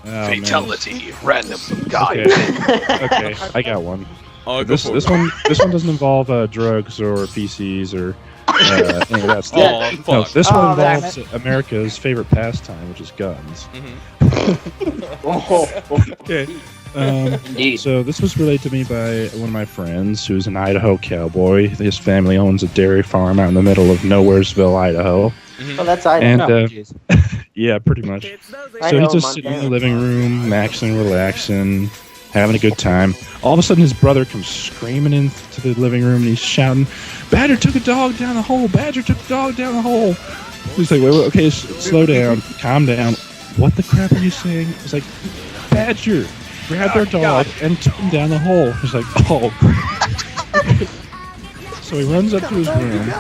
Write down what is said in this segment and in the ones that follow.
Oh, Fatality, random guy. Okay, I got one. This one doesn't involve drugs or PCs or any of that stuff. No, this one involves America's favorite pastime, which is guns. Okay. So this was relayed to me by one of my friends who's an Idaho cowboy. His family owns a dairy farm out in the middle of Nowheresville, Idaho. Oh, that's Idaho. And yeah, pretty much. So he's just sitting in the living room, maxing, relaxing, having a good time. All of a sudden, his brother comes screaming into the living room, and he's shouting, "Badger took a dog down the hole! Badger took a dog down the hole!" He's like, wait, okay, slow down, calm down. What the crap are you saying? It's like, Badger grabbed our dog and took him down the hole. He's like, oh, crap. So he runs up to his room,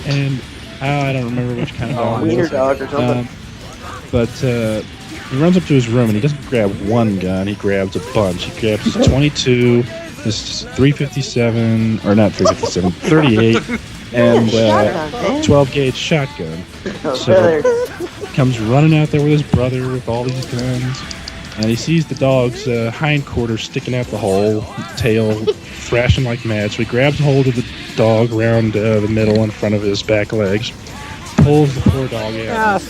and I don't remember which kind of dog it was. Wiener dog or something. But he runs up to his room, and he doesn't grab one gun. He grabs a bunch. He grabs his 22, his 357, or not 357, 38, and 12 gauge shotgun. So comes running out there with his brother with all these guns, and he sees the dog's hindquarters sticking out the hole, tail thrashing like mad. So he grabs hold of the dog around the middle in front of his back legs, pulls the poor dog out.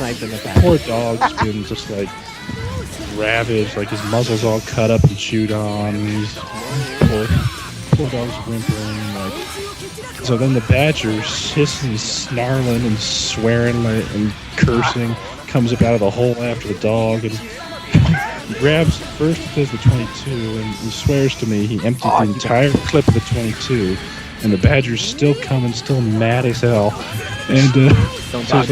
Poor dog's been just like ravaged, like his muzzle's all cut up and chewed on. And he's poor dog's whimpering. Like, so then the badger, hissing, snarling, and swearing and cursing, comes up out of the hole after the dog, and he grabs first he does the 22, and he swears to me he emptied the entire clip of the 22, and the badger's still coming, still mad as hell. And don't die.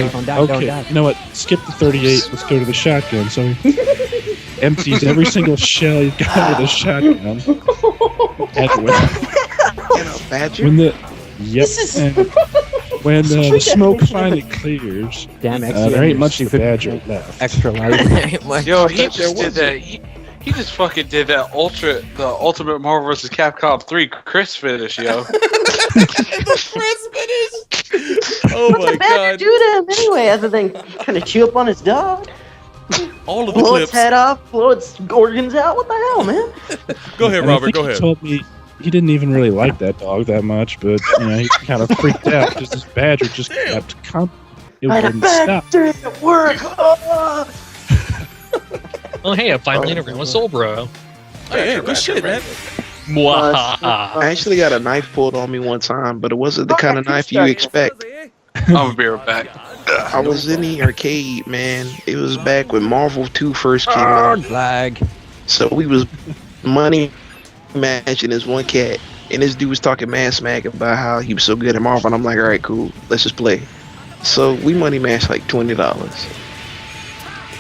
You know what? Skip the 38. Let's go to the shotgun. So he empties every single shell he's got with the shotgun. Badger. When the smoke finally clears, there ain't much of the badger left. Extra life. Yo, he just did that. He just fucking did that the Ultimate Marvel vs. Capcom 3 Chris finish, yo. The Chris finish. Oh my god. Do to him anyway, other than kind of chew up on his dog. All of the blow clips. Its head off, blow its organs out. What the hell, man? Go ahead, Robert. Go He ahead. told me he didn't even really like that dog that much, but he kind of freaked out because this badger just kept coming. It wouldn't stop. At work. Oh, hey, I'm finally in a room with Soul Bro. Oh, yeah, good shit, man. I actually got a knife pulled on me one time, but it wasn't the kind of knife you expect. I'm gonna be right back. I was in the arcade, man. It was back when Marvel 2 first came out. Flag. So we was money matching this one cat, and this dude was talking mad smack about how he was so good at Marvel, and I'm like, all right, cool, let's just play. So we money matched like $20.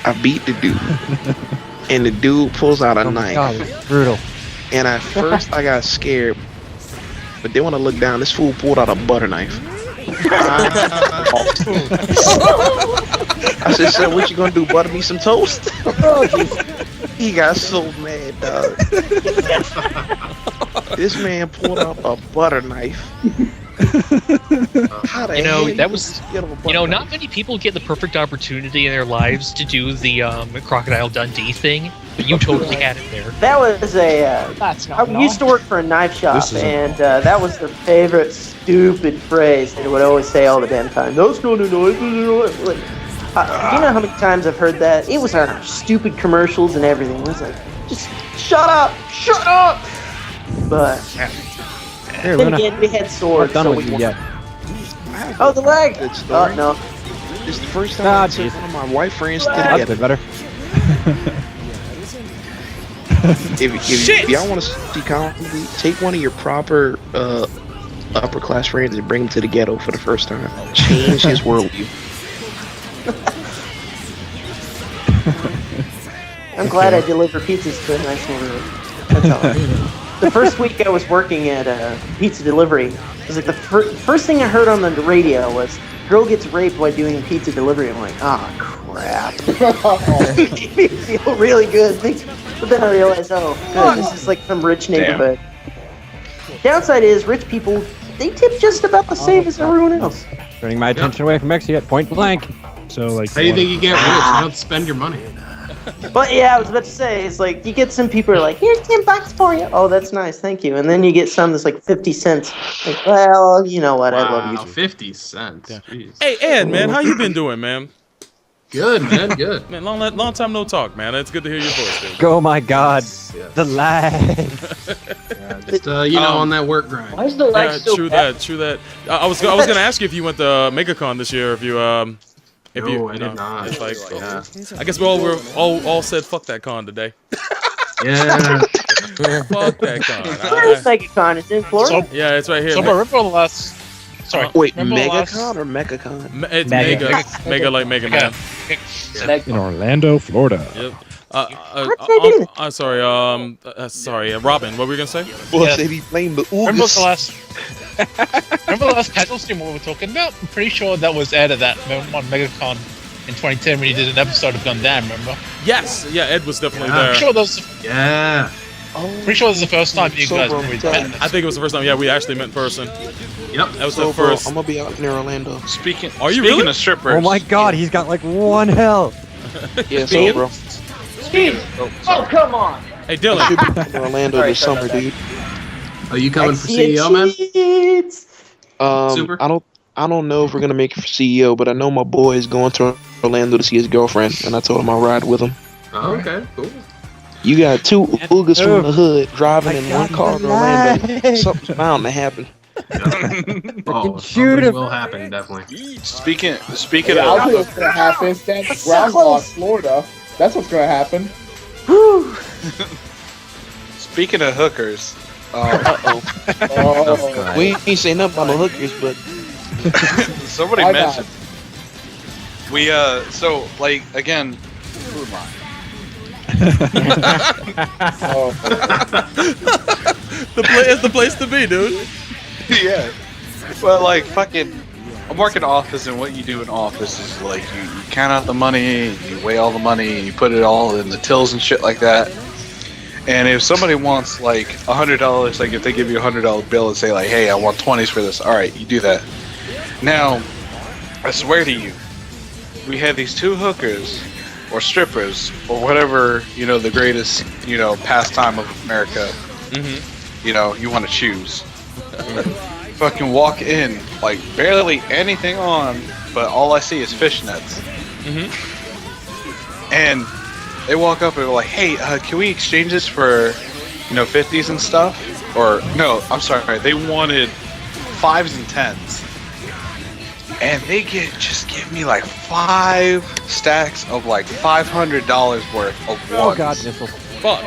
I beat the dude, and the dude pulls out a knife. God, it's brutal. And at first I got scared, but then when I looked down, this fool pulled out a butter knife. I said, "Sir, what you gonna do? Butter me some toast?" He got so mad, dog. This man pulled out a butter knife. Not many people get the perfect opportunity in their lives to do the Crocodile Dundee thing, but you totally had it there. That was I used to work for a knife shop, and that was their favorite stupid phrase they would always say all the damn time. Those no noise. Like, you know how many times I've heard that? It was on stupid commercials and everything. It was like, just shut up. But then again, we had swords. Done with you yet? Oh, the leg! Oh, no. It's the first time I took one of my white friends to the ghetto. Better. If y'all want to see comedy, take one of your proper upper class friends and bring him to the ghetto for the first time. Change his worldview. I'm glad I deliver pizzas to a nice neighborhood. That's all. The first week I was working at a pizza delivery, it was like the first thing I heard on the radio was, girl gets raped while doing pizza delivery. I'm like, oh crap. It made me feel really good. But then I realized, oh, good, this is like some rich neighborhood. Downside is, rich people, they tip just about the same as everyone else. Turning my attention away from X yet, point blank. So, like, how do you think you get rich? You don't spend your money. But yeah, I was about to say, it's like you get some people who are like, here's $10 for you. Oh, that's nice, thank you. And then you get some that's like 50 cents. Like, well, you know what? I love you. 50 cents. Jeez. Hey Ed, man, how you been doing, man? Good, man. Good. Man, long time no talk, man. It's good to hear your voice, dude. Oh my God, the lag. Yeah, just on that work grind. Why is the lag so True bad? that. I was gonna ask you if you went to MegaCon this year, if you No, I did not. It's like, Yeah. I guess we're all said fuck that con today. Yeah. Fuck that con. Where is MegaCon? It's in Florida? Yeah, it's right here. So, but remember the last. Sorry. Wait, remember the last- MegaCon or MegaCon? It's Mega. mega like Mega Man. In Orlando, Florida. Yep. Sorry. Robin, what were you gonna say? Well, Yeah. said he blamed the Remember Oogas. the last. Remember the last casual stream we were talking about? I'm pretty sure that was Ed at that on MegaCon in 2010 when he did an episode of Gundamn. Remember? Yes. Yeah, Ed was definitely Yeah. there. I'm sure that was. Yeah. Pretty sure this is the first time you guys Sober, really tell met. I think it was the first time. Yeah, we actually met in person. Yep. That was So, the bro, first. I'm gonna be out near Orlando. Speaking Are you speaking really? of strippers. Oh my God, he's got like 1 health. Yeah, so, bro. Oh, come on! Hey, Dylan. Should be in Orlando this summer, dude. Are you coming for See CEO, man? cheats. Super. I don't know if we're gonna make it for CEO, but I know my boy is going to Orlando to see his girlfriend, and I told him I'll ride with him. Oh, okay, cool. You got 2 Oogas from the hood driving My in God, one car to the Orlando. lag. Something's bound to happen. Oh, shoot something him. will happen, definitely. Speaking Yeah, I'll tell you of what's gonna happen. Stand Groundhog, Florida. That's what's gonna happen. speaking of hookers, Oh, We ain't saying nothing about no hookers, but somebody Why mentioned we so like again. Who am I? oh. It's the place to be, dude. Yeah. Well, like fucking, I'm working office, and what you do in office is like you count out the money, you weigh all the money, and you put it all in the tills and shit like that. And if somebody wants like $100, like if they give you $100 bill and say like, hey, I want 20s for this, all right, you do that. Now, I swear to you, we had these 2 hookers or strippers or whatever, the greatest, pastime of America. Mm-hmm. You want to choose. Fucking walk in, like barely anything on, but all I see is fishnets. Mm-hmm. And they walk up and they're like, hey, can we exchange this for, 50s and stuff? Or, no, I'm sorry, they wanted 5s and 10s. And they just give me like 5 stacks of like $500 worth of ones. Oh God, missiles. Fuck.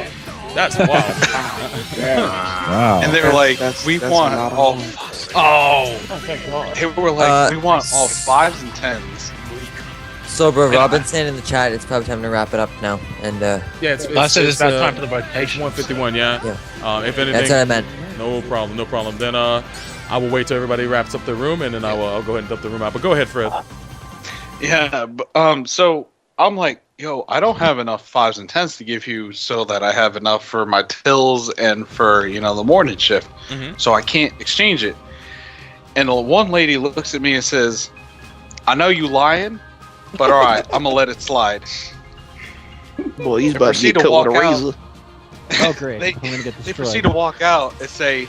That's wild. Wow. And they were like, That's we a want lot of all. money. They were like, we want all 5s and 10s. So, bro, Robinson in the chat, it's probably time to wrap it up now. And, Yeah, it's I said it's about time for the rotation. 151, yeah. If anything, that's what I meant. no problem. Then I will wait till everybody wraps up their room, and then I'll go ahead and dump the room out. But go ahead, Fred. Yeah, but, so I'm like, yo, I don't have enough 5s and 10s to give you so that I have enough for my tills and for, the morning shift. Mhm. So I can't exchange it. And the one lady looks at me and says, I know you lying, but all right, I'm going to let it slide. boy, he's They about to proceed get to cut with a walk out. razor. Oh great, They- I'm gonna get They destroyed. proceed to walk out and say,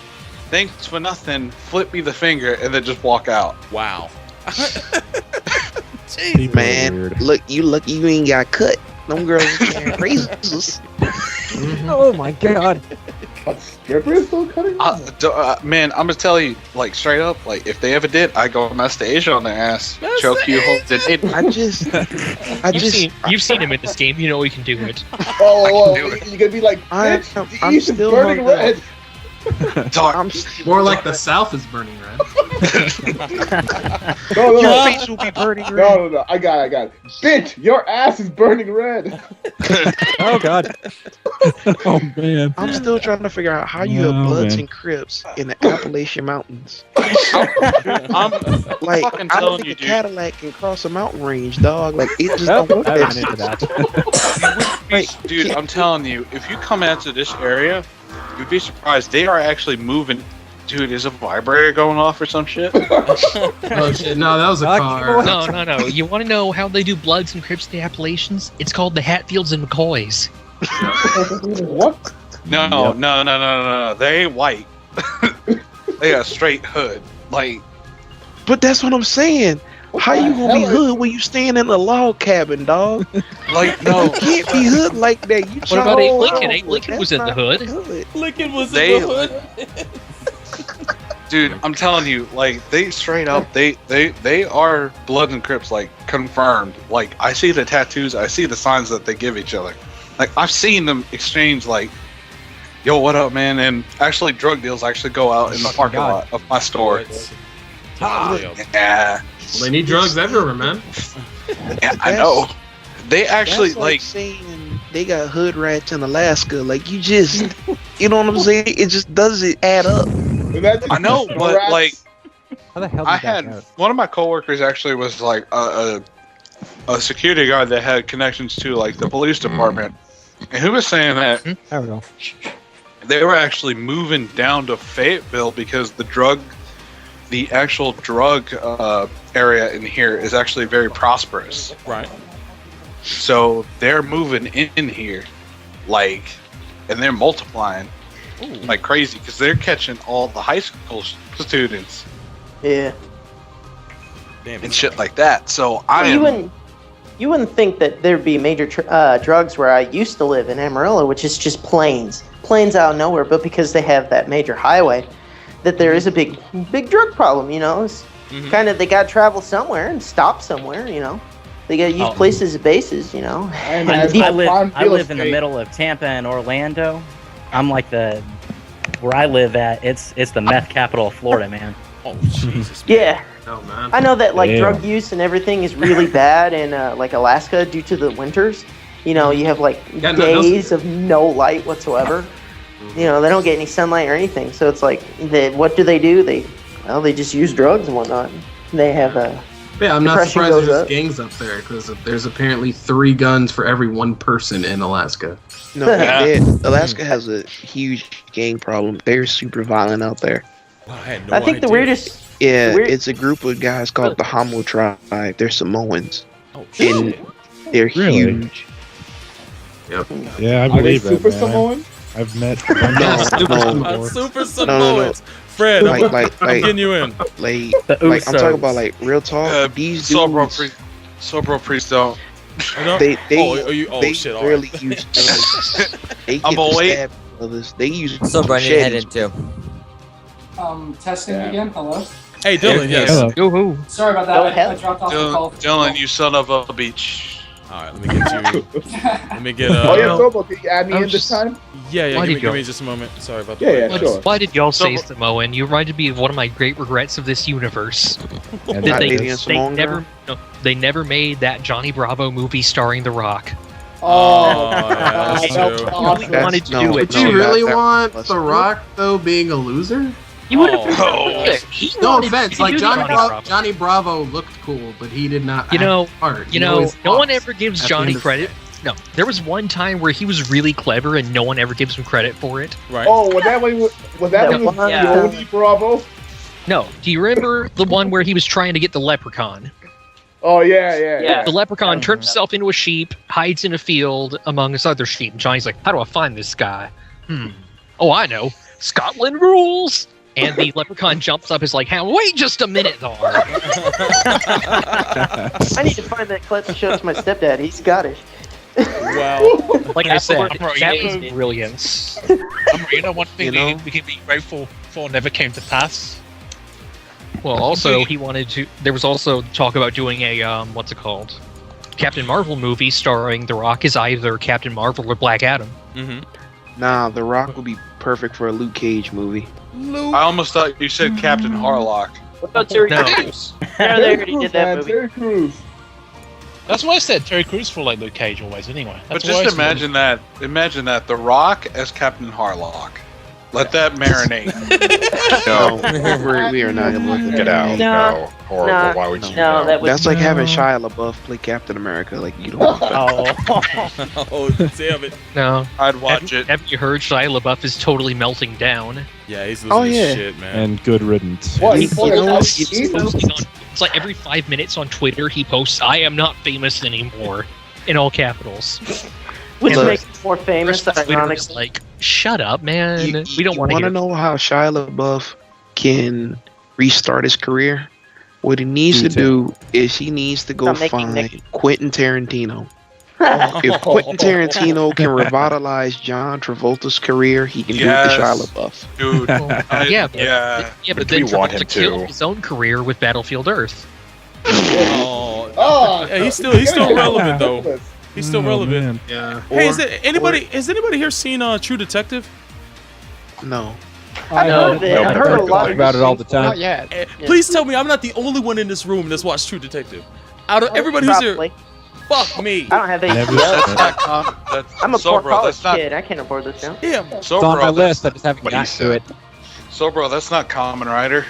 thanks for nothing, flip me the finger, and then just walk out. Wow. People are Man, weird. look, you lucky you ain't got cut. Them girls carrying razors. Oh my God. But strippers still cutting? Man, I'm gonna tell you, like straight up, like if they ever did, I go mess the Asia on their ass, choke you, hold it. You've seen him in this game. You know he can do it. Oh, do it. you're gonna be like, I'm bitch, the East is still burning hung up. red. I'm More like the South is burning red. No, Your no, face will be burning red. no, I got it. Bitch, your ass is burning red. Oh God. Oh man. I'm still trying to figure out how you Oh, have Bloods man. and Crips in the Appalachian Mountains. I'm Like, fucking I don't telling think you, a dude. Cadillac can cross a mountain range, dog. Like, it just Nope, don't work I that haven't into that. Like, Dude, I'm telling you, if you come into this area, you'd be surprised. They are actually moving Dude, is a vibrator going off or some shit? Oh shit! No, that was a car. No. You want to know how they do Bloods and Crips in the Appalachians? It's called the Hatfields and McCoys. What? No. They ain't white. They got a straight hood. Like, But that's what I'm saying. How you gonna be hood when you staying in a log cabin, dog? like no. You can't be hood like that. You What about Abe Lincoln? Abe That's Lincoln was in the not hood. Lincoln was They- in the hood. Dude, I'm telling you, like they straight up, they are Bloods and Crips, like confirmed. Like I see the tattoos, I see the signs that they give each other. Like I've seen them exchange, like, "Yo, what up, man?" And actually, drug deals actually go out in the parking lot of my store. Yeah, Well, they need drugs everywhere, man. yeah, I know. They actually That's like saying they got hood rats in Alaska. Like you just, you know what I'm saying? It just doesn't add up. I know, but like, How the hell did I that had out? one of my coworkers actually was like a security guard that had connections to like the police department, and he was saying that There we go. they were actually moving down to Fayetteville because the actual drug area in here is actually very prosperous. Right. So they're moving in here, like, and they're multiplying like crazy because they're catching all the high school students Yeah. Damn. and shit like that. So You wouldn't think that there'd be major drugs where I used to live in Amarillo, which is just plains out of nowhere. But because they have that major highway, that there is a big drug problem. You know, it's kind of they got to travel somewhere and stop somewhere. You know, they got to use places as bases. You know, I live in the middle of Tampa and Orlando. I'm like where I live at. It's the meth capital of Florida, man. Oh Jesus. yeah. Oh man. I know that like Damn. drug use and everything is really bad in like Alaska due to the winters. You know, you have like Yeah, no, days of no light whatsoever. You know, they don't get any sunlight or anything. So it's like, what do? They just use drugs and whatnot. They have Yeah, I'm not depression surprised goes there's up. gangs up there because there's apparently 3 guns for every 1 person in Alaska. No, Alaska has a huge gang problem. They're super violent out there. Wow, I had no I think idea. the weirdest. Yeah, Weird- it's a group of guys called the Homo tribe. They're Samoans, Oh shit. and they're Really? huge. Yeah, I Are they believe that, super man. Samoan? I've met Yeah, super no, Samoan. Super no. Samoans. Fred, I'm Like, getting you in. like, The like I'm talking Usos. about like real talk. These dudes, Sobro priest don't. No? they oh shit. All rarely right. use guns. They I'm get gonna to wait. stab others. They use So Brendan head machetes. into. Testing again. Hello. Hey Dylan, yes. Hello. Yoo-hoo. Sorry about Go that. I ahead. dropped off the call. Dylan, you son of a beach. All right, let me get you. Let me get Oh yeah, no. Sobo, can you add me I in was this just- time? Yeah, Why give did me y'all- just a moment. Sorry about Yeah, that. yeah, sure. Why did y'all say So- Samoan? You reminded me of one of my great regrets of this universe. And Not they- dating a Samoan girl? They never made that Johnny Bravo movie starring The Rock. Oh, yeah, that's that's true. awesome. I wanted to do it. Would you really that want was- The Rock though being a loser? You would have. Oh. He No wanted offense, to like do Johnny Johnny Bravo looked cool, but he did not. You know- act hard. You He know, always no one lost ever gives at the Johnny end of the credit. No, there was one time where he was really clever and no one ever gives him credit for it. Right. Oh, was that when he was Yeah. Yodi Bravo? No, do you remember the one where he was trying to get the leprechaun? Oh yeah. Yeah. The leprechaun turns himself into a sheep, hides in a field amongst other sheep. And Johnny's like, how do I find this guy? Oh, I know. Scotland rules! And the leprechaun jumps up, is like, hey, wait just a minute, though. I need to find that clip and show it to my stepdad. He's Scottish. Wow. Like I said, Bro, that you was know- brilliance. You know, one thing You know? we can be grateful for never came to pass. Well, also, he wanted to. There was also talk about doing a, what's it called? Captain Marvel movie starring The Rock as either Captain Marvel or Black Adam. Mm-hmm. Nah, The Rock would be perfect for a Luke Cage movie. I almost thought you said Captain Harlock. What about Terry No. Crews? Yeah, they already did that movie. Terry Crews. That's why I said Terry Crews for like Luke Cage always. Anyway, But that's why I just said- imagine that. Imagine that. The Rock as Captain Harlock. Let that marinate. No, we are not gonna let them Get out. No. Horrible. No. Why would you? No, that would. That's like having Shia LaBeouf play Captain America. Like you don't. Want that. Oh, damn it. No. I'd watch it. Have you heard Shia LaBeouf is totally melting down? Yeah, he's losing his shit, man. And good riddance. What? He's He's posting on, it's like every 5 minutes on Twitter he posts, "I am not famous anymore," in all capitals. Which And makes him more famous, the rest of Twitter ironically. is like, shut up, man. We don't want to hear. know how Shia LaBeouf can restart his career? What he needs to do is he needs to go Stop making find Quentin Tarantino. If Quentin Tarantino can revitalize John Travolta's career, he can do it to Shia LaBeouf. Dude. Yeah, but then we want him Travolta killed to. his own career with Battlefield Earth. Oh, yeah, he's still relevant though. He's still relevant. Yeah. Hey, has anybody here seen True Detective? No. I've heard of it. I've heard a lot about it all the time. Not yet. Please tell me I'm not the only one in this room that's watched True Detective. Out of everybody who's here, Probably. fuck me. I don't have any. Never That's said not common. I'm a So, poor bro, college that's not- kid. I can't afford this show. Damn. So, It's on bro, my that's- list. I just haven't what he gotten to it. So, bro, that's not Common Rider.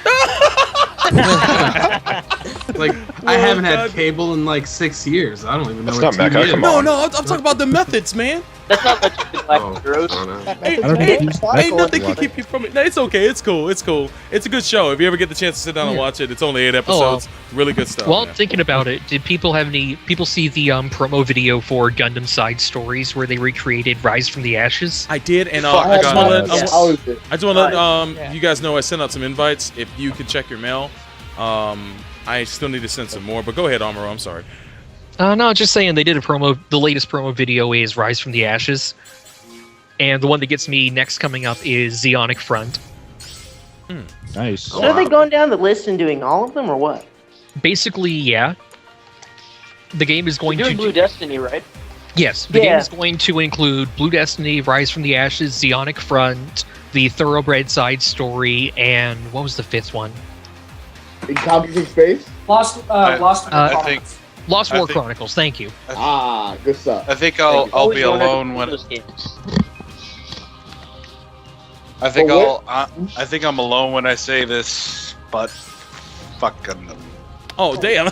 Like I haven't had cable in like 6 years. I don't even know That's what not TV Mecca, is. come No, on. no, I'm talking about the methods, man. That's not what you like, Oh, Gross. I don't know. Ain't, I don't ain't- use ain't that nothing one. can keep you from it. No, it's okay. It's cool. It's cool. It's a good show. If you ever get the chance to sit down and watch it, it's only 8 episodes. Really good stuff. While I'm man. thinking about it, did people see the promo video for Gundam Side Stories where they recreated Rise from the Ashes? I did, and Fuck, I just God. want to let, Yes. How is it? I just want to let you guys know I sent out some invites. If you could check your mail, I still need to send some more. But go ahead, Amaro. I'm sorry. No, just saying they did a promo. The latest promo video is Rise from the Ashes. And the one that gets me next coming up is Zeonic Front. Nice. So are they going down the list and doing all of them, or what? Basically, yeah. The game is going You're to doing Blue Destiny, right? Yes, the game Yeah. is going to include Blue Destiny, Rise from the Ashes, Zeonic Front, the Thoroughbred Side Story, and what was the fifth one? Encompassing space? Lost I think Lost I War think- Chronicles. Thank you. Ah, good stuff. I think I'll be alone when I think Well, I think I'm alone when I say this, but fuck Gundam. Oh, damn.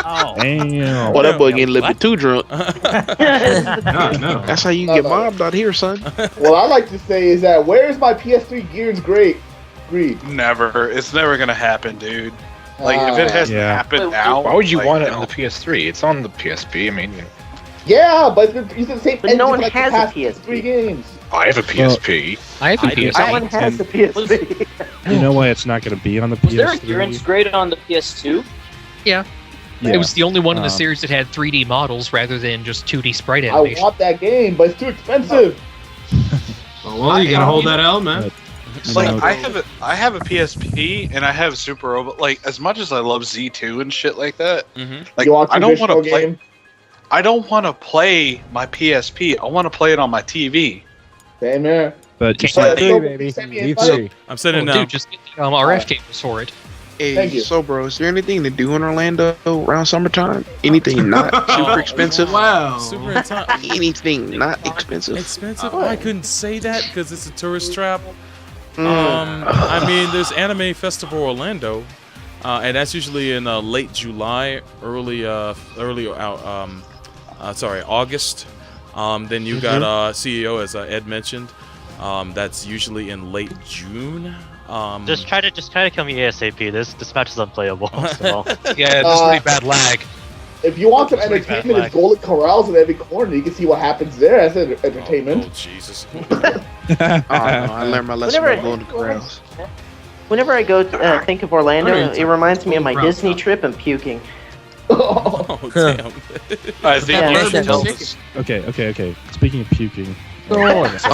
Oh. Damn. Well, that boy getting a little bit too drunk. No, no. That's how you No, get no. mobbed out here, son. What I like to say is that where's my PS3 Gears Greed? Never. It's never gonna happen, dude. Like if it hasn't Yeah. happened now, Why would you like, want it you on know, the PS3? It's on the PSP. I mean, Yeah, but it's the same. But no engine one for, like, the has a past PSP. 3 games. I have a PSP. I have a PS. No one has the PSP. You know why it's not going to be on the Was there a PS3? Gears Grade on the PS2? Yeah. Yeah. It was the only one in the Um, series that had 3D models rather than just 2D sprite I animation. want that game, but it's too expensive. Oh, well, you gotta hold that L, man. like No. I have a PSP and I have Super Robot. Like as much as I love Z2 and shit like that, Mm-hmm. like You want I don't want traditional to play. game? I don't want to play my PSP. I want to play it on my TV. Same here. But you Can't said, So, baby. send me Me invite. too. I'm sending Oh, now. dude, just get the RF cables for it. Hey, Thank you. so bro, is there anything to do in Orlando around summertime? Anything not super expensive? Wow. Super intense. Anything not expensive? Expensive? I couldn't say that because it's a tourist trap. Mm. I mean, there's Anime Festival Orlando, and that's usually in late July, August. Then you got CEO, as Ed mentioned. That's usually in late June. Just try to kill me ASAP. This match is unplayable. So. Yeah, there's pretty bad lag. If you want some Pretty bad entertainment, lag. it's Golden Corrals in every corner. You can see what happens there. That's entertainment. Oh, Jesus. Oh, no, I learned my lesson Whenever- about going to corrals. Whenever I go think of Orlando, Alright, it reminds me of my Golden Disney Corral. trip and puking. Oh, damn. I think Yeah. you should tell this. okay. Speaking of puking. No, he's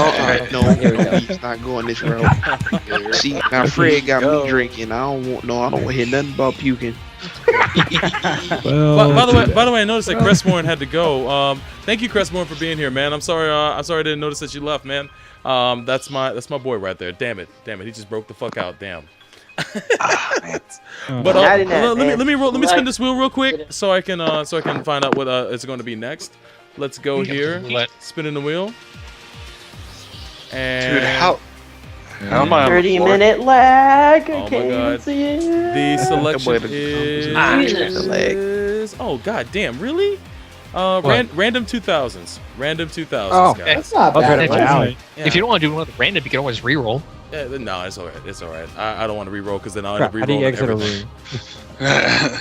not going this route. See, now Fred got me drinking. I don't want to hear nothing about puking. Well, By the way, I noticed that Crestmorn had to go. Thank you, Crestmorn, for being here, man. I'm sorry I didn't notice that you left, man. That's my boy right there. Damn it, he just broke the fuck out. Damn. But Not in that, let me man. spin this wheel real quick so I can find out what is going to be next. Let's go here. Spinning the wheel. And Dude, How am I on the 30-minute lag. Oh my Can't even God. see it. The selection Jesus. is. Oh God damn! Really? Random 2000s. Random 2000s. Oh, guys. That's not Okay, bad. that's alley. Yeah. If you don't want to do another random, you can always reroll. Yeah, no, it's alright. It's alright. I don't want to re-roll because then I'll end up Crap, how do you re-rolling exit a everything. room?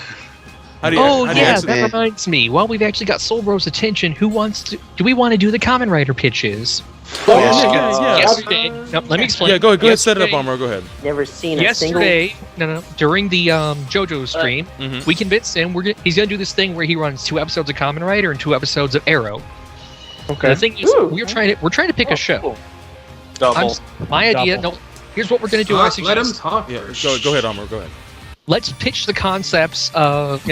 How do you? Oh how do you yeah, exit- that reminds me. While we've actually got Soul Bro's attention, who wants to? Do we want to do the Common Rider pitches? yeah. Yesterday, no, let me explain. Yeah, go ahead. Set it up, Yesterday- Armor. Go ahead. Never seen a single. Yesterday, no, during the JoJo stream, Mhm. we convinced him he's gonna do this thing where he runs 2 episodes of Common Rider and 2 episodes of Arrow. Okay. The thing is, we're trying to pick a show. Double. My idea. No, here's what we're gonna do. I suggest. Let him talk. Yeah, first. go ahead, Armor. Go ahead. Let's pitch the concepts of,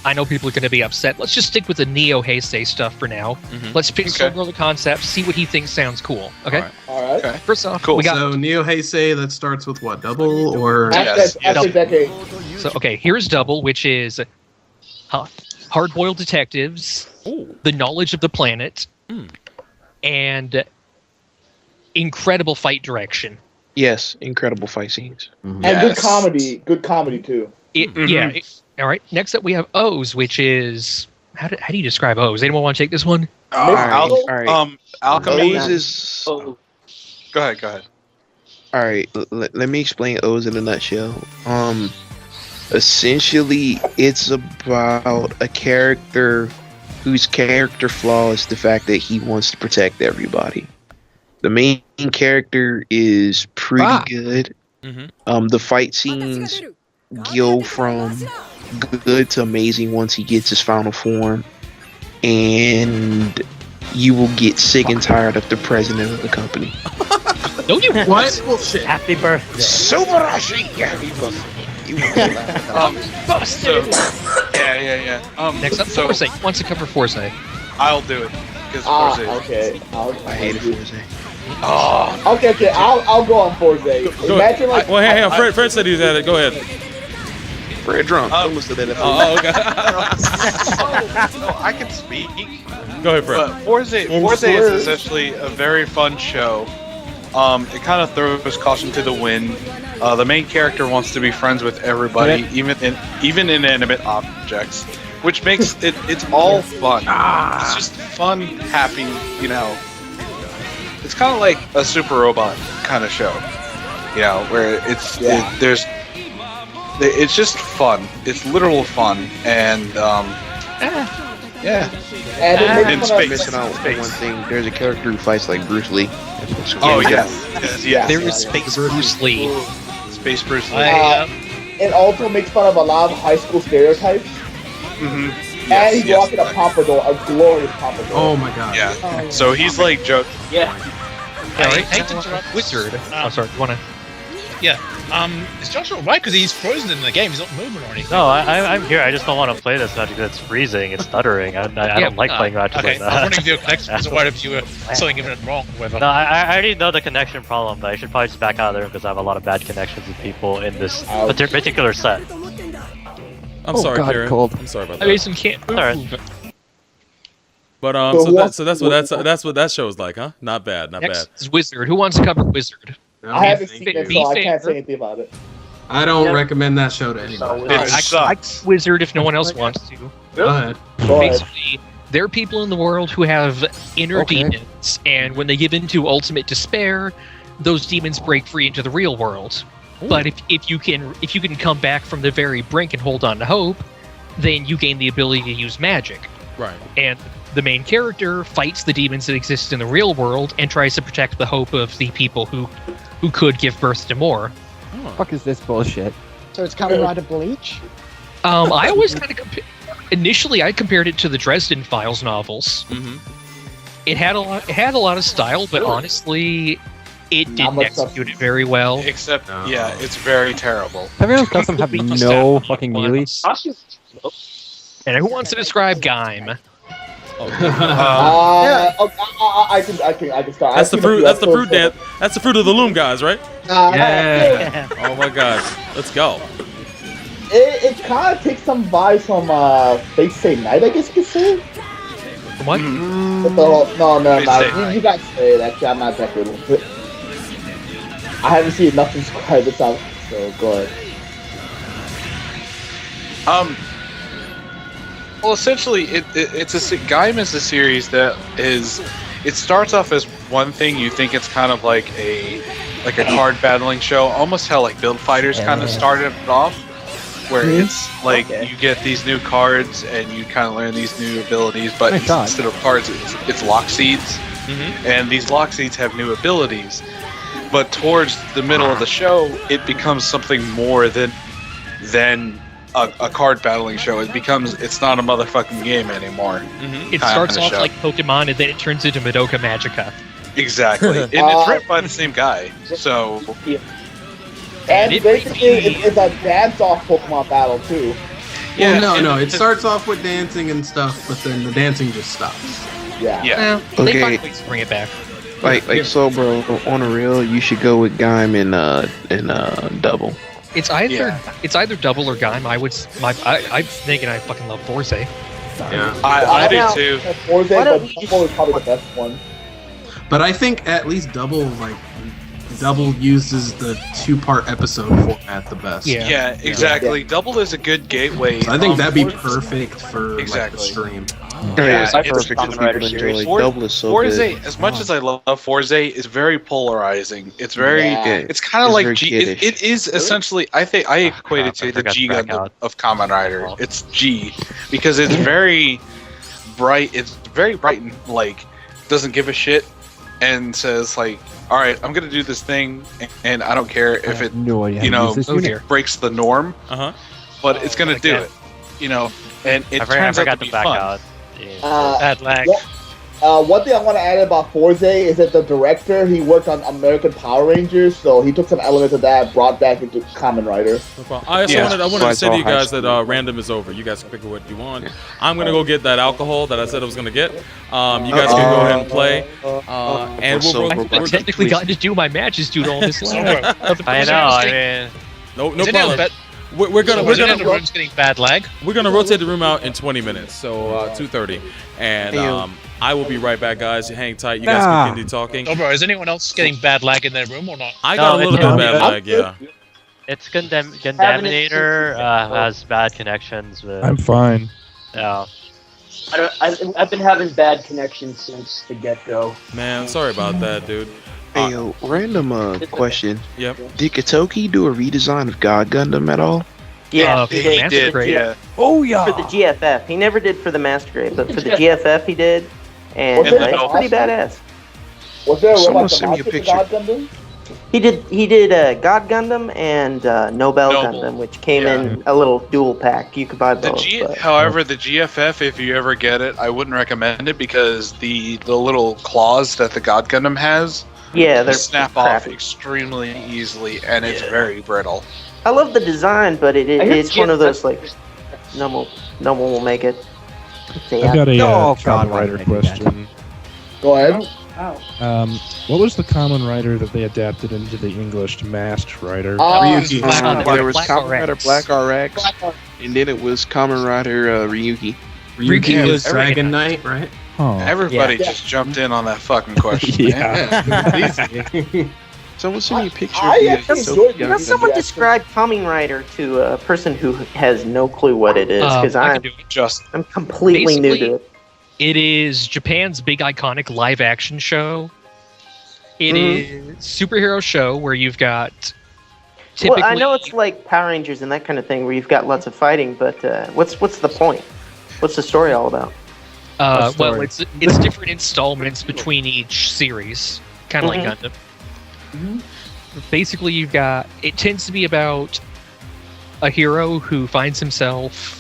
I know people are going to be upset. Let's just stick with the Neo Heisei stuff for now. Mhm. Let's pitch Okay. Soul the concepts, see what he thinks sounds cool. Okay? All All right. Okay. First off, Cool. we got. So Neo Heisei, that starts with what? Double or? Yes, After decade. So, okay, here's Double, which is hard-boiled detectives, the knowledge of the planet, and incredible fight direction. Yes, incredible fight scenes. And Yes. good comedy too. Yeah. All right. Next up, we have O's, which is how do you describe O's? Anyone want to take this one? All Alchemy. O's is. Go ahead. All right, let me explain O's in a nutshell. Essentially, it's about a character whose character flaw is the fact that he wants to protect everybody. The main character is pretty good. The fight scenes go from good to amazing once he gets his final form, and you will get sick and tired of the president of the company. No, you What? Bullshit. Happy birthday. Subarashi! So, yeah. Next up, so Forsyth. Who wants to cover Forsyth? I'll do it because okay. I hated Forza. Oh, Okay. I'll go on Forza. Go Imagine like. well, hang on. Fred said he had it. Go ahead. Fred drunk. Almost did that. Oh, okay. no, I can speak. Go ahead, Fred. But Forza is essentially a very fun show. It kind of throws caution to the wind. The main character wants to be friends with everybody, even inanimate objects, which makes it's all fun. It's just fun, happy, It's kind of like a Super Robot kind of show, where it's just fun. It's literal fun, and yeah. And it in makes fun of- space. Missing out on one thing. There's a character who fights like Bruce Lee. Oh yes. There is Space Bruce Lee. Space Bruce Lee. It also makes fun of a lot of high school stereotypes. Mm-hmm. And he's rocking a pompadour, a glorious pompadour. Oh my god. Yeah. So he's like joke. Yeah. All right, hate to interrupt. Wizard. Oh, sorry. You wanna? Yeah. Is Joshua right? Because he's frozen in the game. He's not moving or anything. No, I'm here. I just don't want to play this match because it's freezing. It's stuttering. I don't like playing matches Okay, like I was that. wondering if your connection was worried if you were something even wrong. Whether. No, I already know the connection problem, but I should probably just back out of there because I have a lot of bad connections with people in this particular set. I'm sorry, God, Karen. cold. I'm sorry about I that. Mason can't move. Alright. But that's what that show is like, huh? Not bad, not Next bad. is Wizard. Who wants to cover Wizard? I haven't seen Be it, so I can't fair. say anything about it. I don't recommend that show to anybody. It sucks. Wizard, if no one else wants to. Go ahead. Go ahead. Basically, there are people in the world who have inner Okay. demons, and when they give into ultimate despair, those demons break free into the real world. But if you can come back from the very brink and hold on to hope, then you gain the ability to use magic. Right. And the main character fights the demons that exist in the real world and tries to protect the hope of the people who could give birth to more. Fuck is this bullshit? So it's Kamen Rider Bleach? I always kind of initially I compared it to the Dresden Files novels. Mm-hmm. It had a lot of style, but honestly, it didn't execute it very well. Except, yeah, it's very terrible. Everyone doesn't have no fucking melee. And who wants to describe Gaim? I can start. That's the fruit. That's the fruit dance. That's the fruit of the loom, guys, right? Yeah. Oh my God. Let's go. It kind of takes some vibes from Fate Stay Night, I guess you could say. What? No. You guys say it. Actually, I'm not that good with it. I haven't seen enough to describe this out, so go ahead. Well, essentially, Gaim is a series that is. It starts off as one thing. You think it's kind of like a card battling show, almost how like Build Fighters kind of started off, where it's like you get these new cards and you kind of learn these new abilities, but instead of cards, it's lock seeds, and these lock seeds have new abilities. But towards the middle of the show, it becomes something more than a card battling show. It's not a motherfucking game anymore. It starts off like Pokemon and then it turns into Madoka Magica. Exactly. And it's written by the same guy. So And basically it's a dance-off Pokemon battle too. Yeah, well, no. It starts off with dancing and stuff, but then the dancing just stops. Yeah. Well, they find ways to bring it back. Like so, bro. On a real, you should go with Gaim and double. It's either double or Gaim. I'm thinking I fucking love Forze. Yeah, I do too. Forze, but double is probably the best one. But I think at least double uses the 2-part episode format the best. Yeah, exactly. Double is a good gateway. So I think that'd be perfect for like the stream. Yeah, it's double is so Forze, good. as much as I love Forze, is very polarizing. It's very, it's kind of like G. It is essentially, I think, I equate it to the G Gundam of Kamen Rider. It's G because it's very bright. It's very bright and like doesn't give a shit and says like, all right, I'm gonna do this thing, and I don't care if it, breaks the norm. But it's gonna do it, and it turns out to be fun. Bad lag. One thing I want to add about Forze is that the director, he worked on American Power Rangers, so he took some elements of that, brought back into Kamen Rider. I wanted to say to you guys that random is over. You guys can pick what you want. I'm gonna go get that alcohol that I said I was gonna get. You guys can go ahead and play. And we're technically gotten to do my matches due to all this lag. I know. I mean, no problem. We're gonna the room's getting bad lag. We're gonna rotate the room out in 20 minutes, so 2:30, and I will be right back, guys. Hang tight. You guys can continue talking. Oh, bro, is anyone else getting bad lag in their room or not? I got a little bit of bad lag, yeah. It's Gundamnator has bad connections with. I'm fine. Yeah. I've been having bad connections since the get-go. Man, sorry about that, dude. Hey, random question. Yep. Did Katoki do a redesign of God Gundam at all? Yeah, he did. Yeah. Oh yeah. For the GFF, he never did for the Master Grade, but for the GFF he did, and Was it it's pretty badass. Was there a Someone robot send me a for picture. God Gundam? He did God Gundam and Nobel Gundam, which came in a little dual pack. You could buy both. However, the GFF, if you ever get it, I wouldn't recommend it because the little claws that the God Gundam has, they snap off extremely easily, and it's very brittle. I love the design, but it's one of those like no one will make it. I've got a Kamen Rider question. Go ahead. What was the Kamen Rider that they adapted into the English Masked Rider? There was Kamen Rider Black RX, and then it was Kamen Rider Ryuki. Ryuki was Dragon Knight, right? Everybody just jumped in on that fucking question. Someone send me a picture. Someone describe Kamen Rider to a person who has no clue what it is, because I'm completely new to it. It is Japan's big iconic live action show. It is superhero show where you've got typically. Well, I know it's like Power Rangers and that kind of thing where you've got lots of fighting, but what's the point? What's the story all about? Well, it's different installments between each series, kind of like Gundam. Basically, it tends to be about a hero who finds himself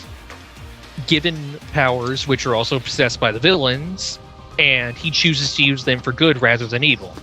given powers which are also possessed by the villains, and he chooses to use them for good rather than evil.